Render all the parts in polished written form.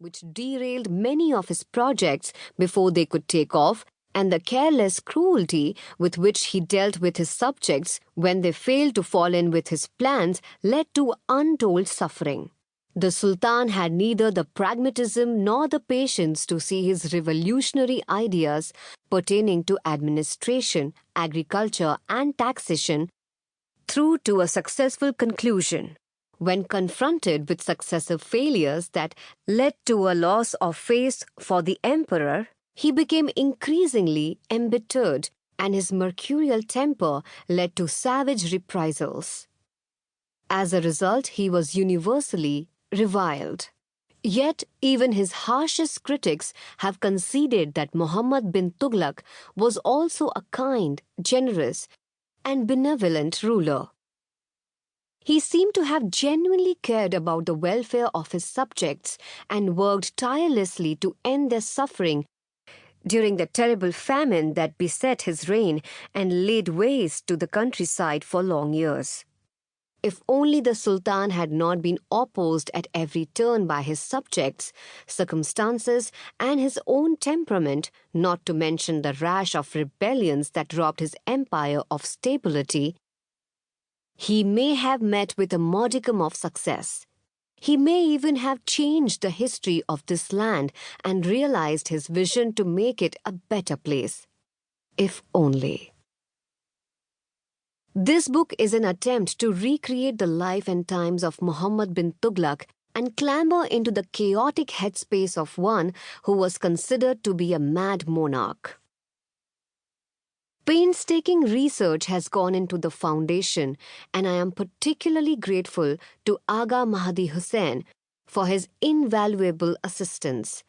which derailed many of his projects before they could take off, and the careless cruelty with which he dealt with his subjects when they failed to fall in with his plans led to untold suffering. The Sultan had neither the pragmatism nor the patience to see his revolutionary ideas pertaining to administration, agriculture, and taxation through to a successful conclusion. When confronted with successive failures that led to a loss of face for the emperor, he became increasingly embittered, and his mercurial temper led to savage reprisals. As a result, he was universally reviled. Yet, even his harshest critics have conceded that Muhammad bin Tughlaq was also a kind, generous, and benevolent ruler. He seemed to have genuinely cared about the welfare of his subjects and worked tirelessly to end their suffering during the terrible famine that beset his reign and laid waste to the countryside for long years. If only the Sultan had not been opposed at every turn by his subjects, circumstances, and his own temperament, not to mention the rash of rebellions that robbed his empire of stability, he may have met with a modicum of success. He may even have changed the history of this land and realized his vision to make it a better place. If only. This book is an attempt to recreate the life and times of Muhammad bin Tughlaq and clamber into the chaotic headspace of one who was considered to be a mad monarch. Painstaking research has gone into the foundation, and I am particularly grateful to Aga Mahdi Hussain for his invaluable assistance.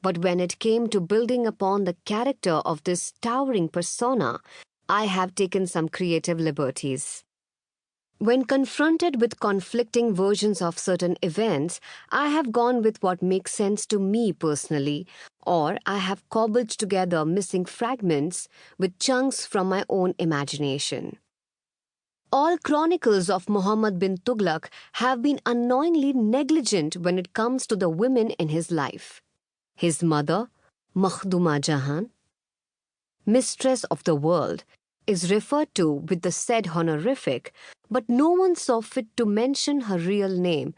But when it came to building upon the character of this towering persona, I have taken some creative liberties. When confronted with conflicting versions of certain events, I have gone with what makes sense to me personally, or I have cobbled together missing fragments with chunks from my own imagination. All chronicles of Muhammad bin Tughlaq have been annoyingly negligent when it comes to the women in his life. His mother, Makhduma Jahan, mistress of the world, is referred to with the said honorific, but no one saw fit to mention her real name,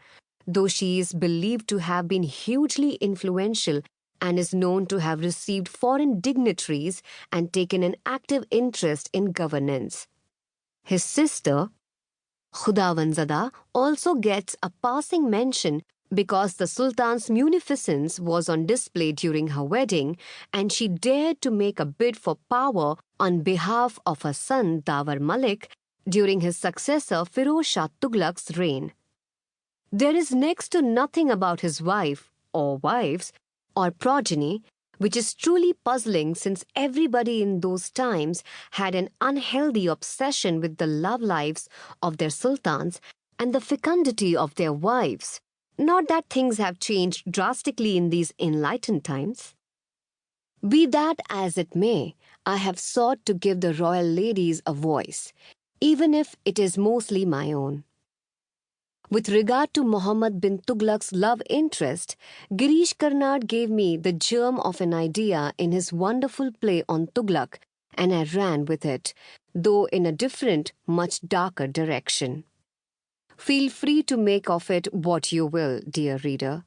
though she is believed to have been hugely influential and is known to have received foreign dignitaries and taken an active interest in governance. His sister, Khudavanzada, also gets a passing mention because the Sultan's munificence was on display during her wedding, and she dared to make a bid for power on behalf of her son Dawar Malik during his successor Firoz Shah Tughlaq's reign. There is next to nothing about his wife, or wives, or progeny, which is truly puzzling since everybody in those times had an unhealthy obsession with the love lives of their sultans and the fecundity of their wives. Not that things have changed drastically in these enlightened times. Be that as it may, I have sought to give the royal ladies a voice, even if it is mostly my own. With regard to Muhammad bin Tughlaq's love interest, Girish Karnad gave me the germ of an idea in his wonderful play on Tughlaq, and I ran with it, though in a different, much darker direction. Feel free to make of it what you will, dear reader.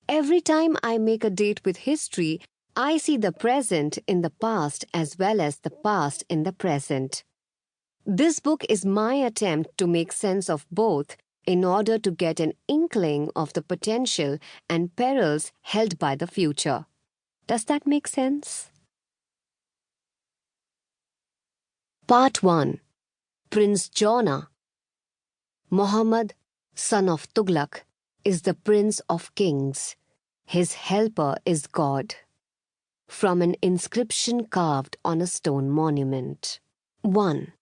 Every time I make a date with history, I see the present in the past as well as the past in the present. This book is my attempt to make sense of both in order to get an inkling of the potential and perils held by the future. Does that make sense? Part 1. Prince Jauna. Muhammad, son of Tughlaq, is the prince of kings. His helper is God. From an inscription carved on a stone monument. 1.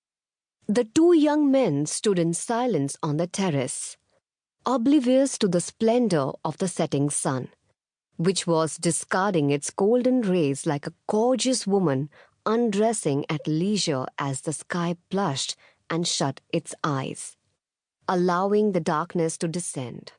The two young men stood in silence on the terrace, oblivious to the splendor of the setting sun, which was discarding its golden rays like a gorgeous woman undressing at leisure as the sky blushed and shut its eyes, allowing the darkness to descend.